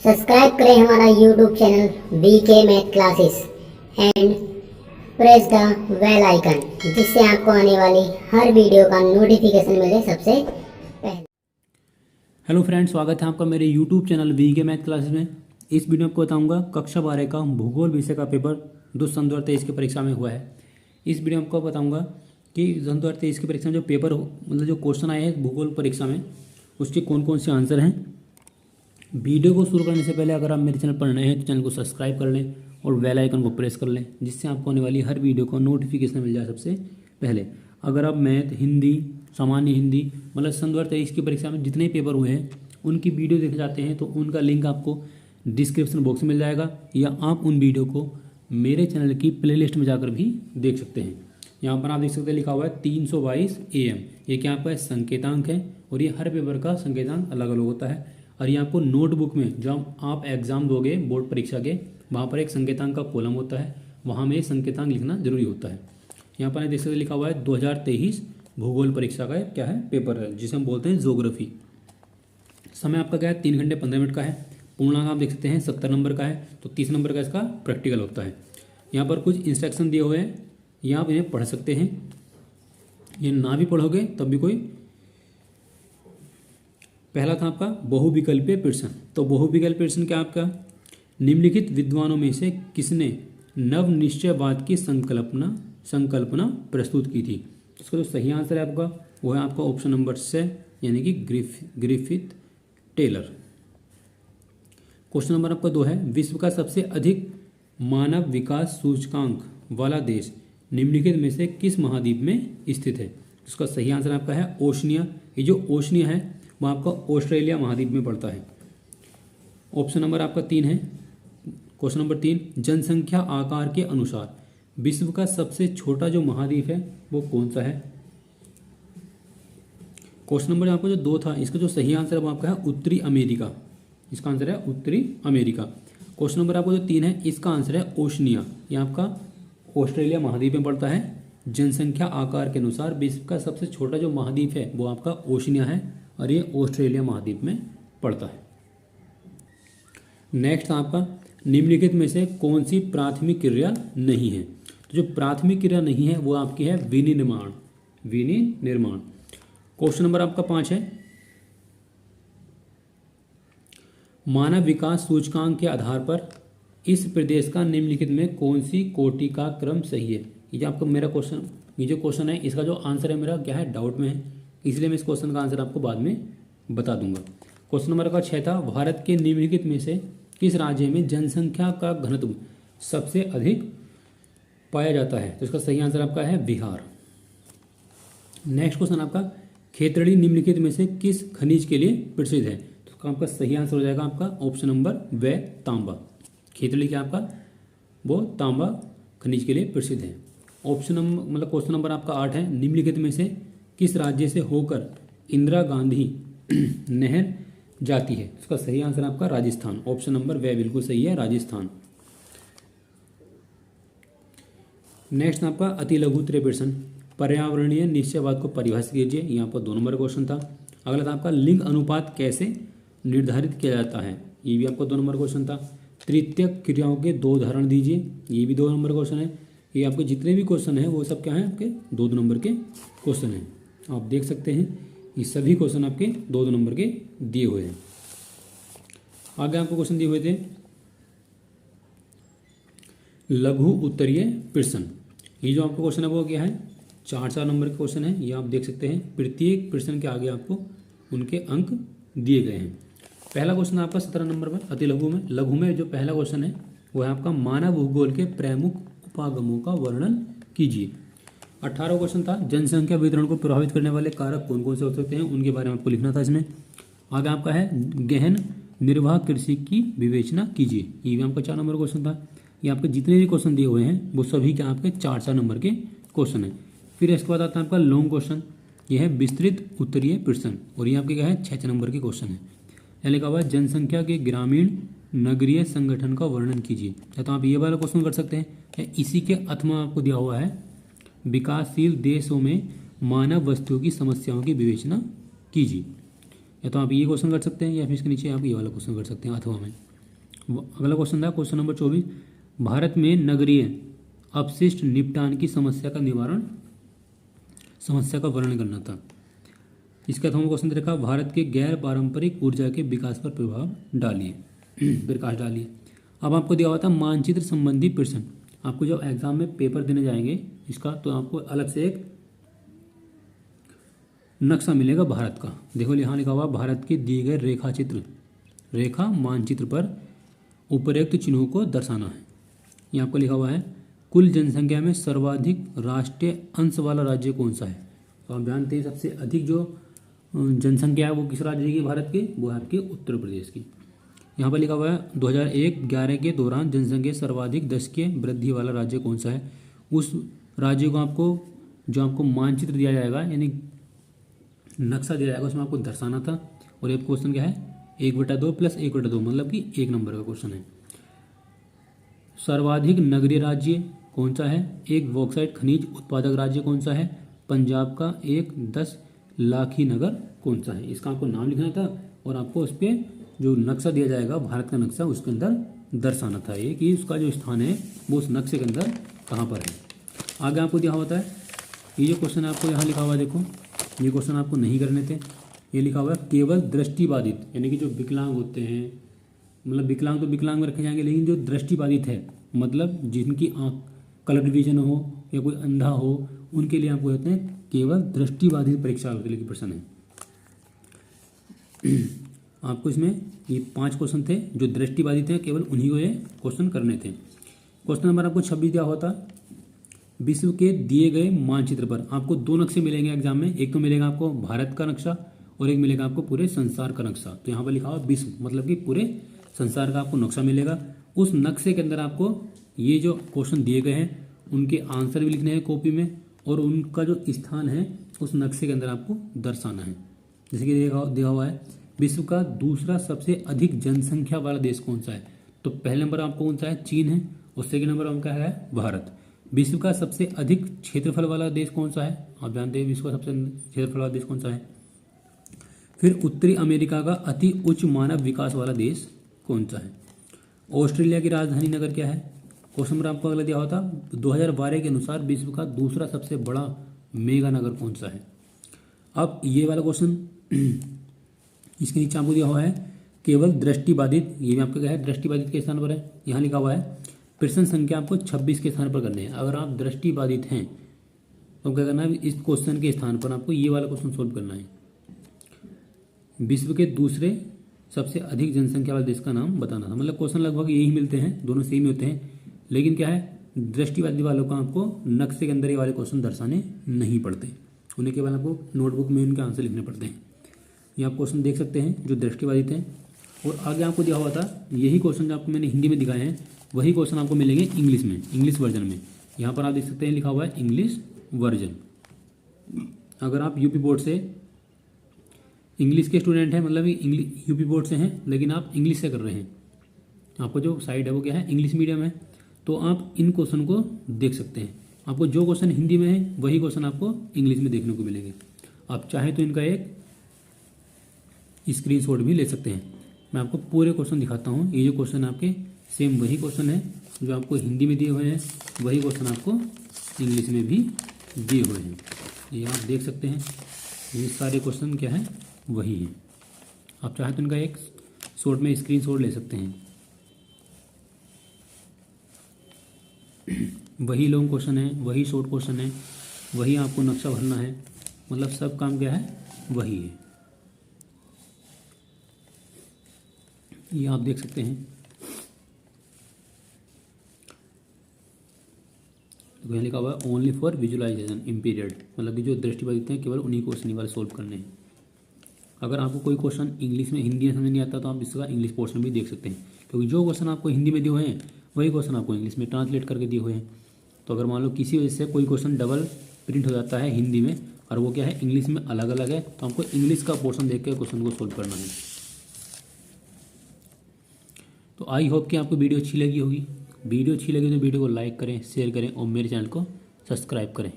Subscribe करें हमारा YouTube channel VK math classes and press the bell icon, जिससे आपको आने वाली हर वीडियो का नोटिफिकेशन मिले सबसे पहले। हेलो फ्रेंड्स, स्वागत है आपका मेरे YouTube channel VK math classes में। इस वीडियो में आपको बताऊंगा कक्षा 12 का भूगोल विषय का पेपर जो सन 2023 की परीक्षा में हुआ है। इस वीडियो में आपको बताऊंगा कि सन 2023 की परीक्षा में जो पेपर मतलब जो क्वेश्चन आए हैं भूगोल परीक्षा में, उसके कौन कौन से आंसर हैं। वीडियो को शुरू करने से पहले अगर आप मेरे चैनल पर नए हैं तो चैनल को सब्सक्राइब कर लें और बेल आइकन को प्रेस कर लें, जिससे आपको आने वाली हर वीडियो का नोटिफिकेशन मिल जाए सबसे पहले। अगर आप मैथ, हिंदी, सामान्य हिंदी मतलब सन 2023 की परीक्षा में जितने पेपर हुए हैं उनकी वीडियो देखे जाते हैं तो उनका लिंक आपको डिस्क्रिप्शन बॉक्स में मिल जाएगा, या आप उन वीडियो को मेरे चैनल की प्लेलिस्ट में जाकर भी देख सकते हैं। यहाँ पर आप देख सकते हैं लिखा हुआ है 322 AM। ये क्या आपका संकेतांक है और ये हर पेपर का संकेतांक अलग अलग होता है। और ये आपको नोटबुक में जब आप एग्जाम दोगे बोर्ड परीक्षा के, वहाँ पर एक संकेतांक का कॉलम होता है, वहाँ में संकेतांक लिखना जरूरी होता है। यहाँ पर देख सकते लिखा हुआ है 2023 भूगोल परीक्षा का क्या है पेपर है, जिसे हम बोलते हैं ज्योग्राफी। समय आपका क्या है 3 घंटे 15 मिनट का है। पूर्णांक आप देख सकते हैं 70 नंबर का है, तो 30 नंबर का इसका प्रैक्टिकल होता है। यहाँ पर कुछ इंस्ट्रक्शन दिए हुए हैं, ये आप इन्हें पढ़ सकते हैं। ये ना भी पढ़ोगे तब भी कोई। पहला था आपका बहुविकल्पीय प्रश्न। तो बहुविकल्पीय प्रश्न क्या आपका, निम्नलिखित विद्वानों में से किसने नव निश्चयवाद की संकल्पना प्रस्तुत की थी। इसका जो सही आंसर है आपका वो है आपका ऑप्शन नंबर C, यानी कि ग्रिफिथ टेलर। क्वेश्चन नंबर आपका 2 है, विश्व का सबसे अधिक मानव विकास सूचकांक वाला देश निम्नलिखित में से किस महाद्वीप में स्थित है। इसका सही आंसर आपका है ओशनिया। ये जो ओशनिया है वो आपका ऑस्ट्रेलिया महाद्वीप में पड़ता है। ऑप्शन नंबर आपका 3 है। क्वेश्चन नंबर 3, जनसंख्या आकार के अनुसार विश्व का सबसे छोटा जो महाद्वीप है वो कौन सा है। क्वेश्चन नंबर आपका जो 2 था, इसका जो सही आंसर है वो आपका है उत्तरी अमेरिका। इसका आंसर है उत्तरी अमेरिका। क्वेश्चन नंबर आपका जो 3 है, इसका आंसर है ओशनिया। ये आपका ऑस्ट्रेलिया महाद्वीप में पड़ता है। जनसंख्या आकार के अनुसार विश्व का सबसे छोटा जो महाद्वीप है वो आपका ओशनिया है और ये ऑस्ट्रेलिया महाद्वीप में पड़ता है। नेक्स्ट आपका, निम्नलिखित में से कौन सी प्राथमिक क्रिया नहीं है। तो जो प्राथमिक क्रिया नहीं है वो आपकी है विनिर्माण। क्वेश्चन नंबर आपका 5 है, मानव विकास सूचकांक के आधार पर इस प्रदेश का निम्नलिखित में कौन सी कोटि का क्रम सही है। ये जो आपका मेरा क्वेश्चन, ये जो क्वेश्चन है इसका जो आंसर है मेरा क्या है डाउट में है, इसलिए मैं इस क्वेश्चन का आंसर आपको बाद में बता दूंगा। क्वेश्चन नंबर का 6 था, भारत के निम्नलिखित में से किस राज्य में जनसंख्या का घनत्व सबसे अधिक पाया जाता है। तो इसका सही आंसर आपका है बिहार। नेक्स्ट क्वेश्चन आपका, खेतड़ी निम्नलिखित में से किस खनिज के लिए प्रसिद्ध है। तो इसका आपका सही आंसर हो जाएगा आपका ऑप्शन नंबर व तांबा। खेतड़ी क्या आपका वो तांबा खनिज के लिए प्रसिद्ध है। ऑप्शन नंबर मतलब क्वेश्चन नंबर आपका 8 है, निम्नलिखित में से किस राज्य से होकर इंदिरा गांधी नहर जाती है। इसका सही आंसर आपका राजस्थान। ऑप्शन नंबर व बिल्कुल सही है, राजस्थान। नेक्स्ट आपका अति लघु उत्तरीय प्रश्न, पर्यावरणीय निश्चयवाद को परिभाषित कीजिए। यहाँ पर 2 नंबर क्वेश्चन था। अगला था आपका लिंग अनुपात कैसे निर्धारित किया जाता है। ये भी आपका 2 नंबर क्वेश्चन था। तृतीयक क्रियाओं के 2 उदाहरण दीजिए। ये भी 2 नंबर क्वेश्चन है। ये आपके जितने भी क्वेश्चन हैं वो सब क्या हैं आपके 2 नंबर के क्वेश्चन हैं। आप देख सकते हैं ये सभी क्वेश्चन आपके 2 नंबर के दिए हुए हैं। आगे आपको क्वेश्चन दिए हुए थे लघु उत्तरीय प्रश्न। ये जो आपका क्वेश्चन है वो क्या है 4 नंबर के क्वेश्चन है। ये आप देख सकते हैं प्रत्येक प्रश्न के आगे आपको उनके अंक दिए गए हैं। पहला क्वेश्चन आपका 17 नंबर पर अति लघु में जो पहला क्वेश्चन है वो है आपका मानव भूगोल के प्रमुख उपागमों का वर्णन कीजिए। 18 क्वेश्चन था, जनसंख्या वितरण को प्रभावित करने वाले कारक कौन कौन से हो सकते हैं, उनके बारे में आपको लिखना था इसमें। आगे आपका है गहन निर्वाह कृषि की विवेचना कीजिए। ये भी आपका 4 नंबर क्वेश्चन था। ये आपके जितने भी क्वेश्चन दिए हुए हैं वो सभी क्या आपके 4 नंबर के क्वेश्चन है। फिर इसके बाद आता है आपका लॉन्ग क्वेश्चन, यह है विस्तृत उत्तरीय प्रश्न और ये आपके क्या है 6 नंबर के क्वेश्चन है। यहाँ लिखा हुआ है जनसंख्या के ग्रामीण नगरीय संगठन का वर्णन कीजिए। तो आप ये वाला क्वेश्चन कर सकते हैं। इसी के अथवा आपको दिया हुआ है विकासशील देशों में मानव वस्तुओं की समस्याओं की विवेचना कीजिए। या तो आप ये क्वेश्चन कर सकते हैं या फिर इसके नीचे आप ये वाला क्वेश्चन कर सकते हैं अथवा में। अगला क्वेश्चन था क्वेश्चन नंबर 24, भारत में नगरीय अपशिष्ट निपटान की समस्या का वर्णन करना था। इसका थोड़ा क्वेश्चन देखा, भारत के गैर पारंपरिक ऊर्जा के विकास पर प्रकाश डालिए। अब आपको दिया हुआ था मानचित्र संबंधी प्रश्न। आपको जब एग्जाम में पेपर देने जाएंगे इसका, तो आपको अलग से एक नक्शा मिलेगा भारत का। देखो यहाँ लिखा हुआ भारत के दिए गए रेखा मानचित्र पर उपर्युक्त चिन्हों को दर्शाना है। यहाँ आपको लिखा हुआ है कुल जनसंख्या में सर्वाधिक राष्ट्रीय अंश वाला राज्य कौन सा है। तो आप जानते हैं सबसे अधिक जो जनसंख्या है वो किस राज्य की भारत के, वो है आपके उत्तर प्रदेश की। यहाँ पर लिखा हुआ है 2001-11 के दौरान जनसंख्या सर्वाधिक दशकीय वृद्धि वाला राज्य कौन सा है। उस राज्य को आपको मानचित्र दिया जाएगा, यानी नक्शा दिया जाएगा, उसमें आपको दर्शाना था। और एक क्वेश्चन क्या है 1/2 + 1/2, मतलब कि 1 नंबर का क्वेश्चन है। सर्वाधिक नगरीय राज्य कौन सा है, एक बॉक्साइट खनिज उत्पादक राज्य कौन सा है, पंजाब का एक 10 लाखी नगर कौन सा है। इसका आपको नाम लिखना था और आपको उस पर जो नक्शा दिया जाएगा भारत का नक्शा, उसके अंदर दर्शाना था ये कि उसका जो स्थान है वो उस नक्शे के अंदर कहाँ पर है। आगे आपको दिया होता है ये जो क्वेश्चन आपको यहाँ लिखा हुआ है, देखो ये क्वेश्चन आपको नहीं करने थे। ये लिखा हुआ है केवल दृष्टिबाधित, यानी कि जो विकलांग होते हैं, मतलब विकलांग तो विकलांग में रखे जाएंगे, लेकिन जो दृष्टिबाधित है मतलब जिनकी आँख कलर विजन हो या कोई अंधा हो, उनके लिए आपको कहते हैं केवल दृष्टिबाधित परीक्षा के लिए प्रश्न है। आपको इसमें ये 5 क्वेश्चन थे जो दृष्टिबाधित हैं, केवल उन्हीं को ये क्वेश्चन करने थे। क्वेश्चन नंबर आपको 26 दिया होता, विश्व के दिए गए मानचित्र पर आपको 2 नक्शे मिलेंगे एग्जाम में। एक तो मिलेगा आपको भारत का नक्शा और एक मिलेगा आपको पूरे संसार का नक्शा। तो यहाँ पर लिखा हुआ विश्व, मतलब कि पूरे संसार का आपको नक्शा मिलेगा। उस नक्शे के अंदर आपको ये जो क्वेश्चन दिए गए हैं उनके आंसर भी लिखने हैं कॉपी में, और उनका जो स्थान है उस नक्शे के अंदर आपको दर्शाना है। जैसे कि दिया हुआ है विश्व का दूसरा सबसे अधिक जनसंख्या वाला देश कौन सा है। तो पहले नंबर आपको कौन सा है, चीन है, और सेकंड नंबर आपका है भारत। विश्व का सबसे अधिक क्षेत्रफल वाला देश कौन सा है, आप जानते हैं विश्व का सबसे क्षेत्रफल वाला देश कौन सा है। फिर उत्तरी अमेरिका का अति उच्च मानव विकास वाला देश कौन सा है। ऑस्ट्रेलिया की राजधानी नगर क्या है। क्वेश्चन नंबर आपको अगला दिया होता 2012 के अनुसार विश्व का दूसरा सबसे बड़ा मेगा नगर कौन सा है। अब ये वाला क्वेश्चन इसके नीचे आपको दिया हुआ है केवल दृष्टिबाधित, ये भी आपका क्या है दृष्टिबाधित के स्थान पर है। यहाँ लिखा हुआ है प्रश्न संख्या आपको 26 के स्थान पर करने हैं। अगर आप दृष्टिबाधित हैं तो क्या करना है, इस क्वेश्चन के स्थान पर आपको ये वाला क्वेश्चन सोल्व करना है। विश्व के दूसरे सबसे अधिक जनसंख्या वाले देश का नाम बताना था। मतलब क्वेश्चन लगभग यही मिलते हैं, दोनों सेम होते हैं, लेकिन क्या है दृष्टिबाधित वालों को आपको नक्शे के अंदर ये वाले क्वेश्चन दर्शाने नहीं पड़ते, उन्हें केवल आपको नोटबुक में उनके आंसर लिखने पड़ते हैं। ये आप क्वेश्चन देख सकते हैं जो दृष्टिबाधित हैं। और आगे आपको दिया हुआ था यही क्वेश्चन जो आपको मैंने हिंदी में दिखाए हैं, वही क्वेश्चन आपको मिलेंगे इंग्लिश में, इंग्लिश वर्जन में। यहाँ पर आप देख सकते हैं लिखा हुआ है इंग्लिश वर्जन। अगर आप यूपी बोर्ड से इंग्लिश के स्टूडेंट हैं, मतलब यूपी बोर्ड से हैं, लेकिन आप इंग्लिश से कर रहे हैं, आपको जो साइड है वो क्या है इंग्लिश मीडियम है, तो आप इन क्वेश्चन को देख सकते हैं। आपको जो क्वेश्चन हिंदी में है वही क्वेश्चन आपको इंग्लिश में देखने को मिलेंगे। आप चाहें तो इनका एक स्क्रीनशॉट भी ले सकते हैं। मैं आपको पूरे क्वेश्चन दिखाता हूँ। ये जो क्वेश्चन आपके सेम वही क्वेश्चन है जो आपको हिंदी में दिए हुए हैं, वही क्वेश्चन आपको इंग्लिश में भी दिए हुए हैं। ये आप देख सकते हैं, ये सारे क्वेश्चन क्या है वही हैं। आप चाहें तो इनका एक शॉर्ट में स्क्रीनशॉट ले सकते हैं। वही लॉन्ग क्वेश्चन है, वही शॉर्ट क्वेश्चन है, वही आपको नक्शा भरना है, मतलब सब काम क्या है वही है। ये आप देख सकते हैं। तो यहाँ लिखा हुआ है only for visualization in period, मतलब कि जो दृष्टिबाधित हैं केवल उन्हीं क्वेश्चन ही वाले सोल्व करने हैं। अगर आपको कोई क्वेश्चन इंग्लिश में हिंदी में समझ नहीं आता तो आप इसका इंग्लिश पोर्शन भी देख सकते हैं, क्योंकि जो क्वेश्चन आपको हिंदी में दिए हुए हैं वही क्वेश्चन आपको इंग्लिश में ट्रांसलेट करके दिए हुए हैं। तो अगर मान लो किसी वजह से कोई क्वेश्चन डबल प्रिंट हो जाता है हिंदी में और वो क्या है इंग्लिश में अलग अलग है, तो आपको इंग्लिश का पोर्शन देख के क्वेश्चन को सोल्व करना है। तो आई होप कि आपको वीडियो अच्छी लगी होगी। वीडियो अच्छी लगी तो वीडियो को लाइक करें, शेयर करें और मेरे चैनल को सब्सक्राइब करें।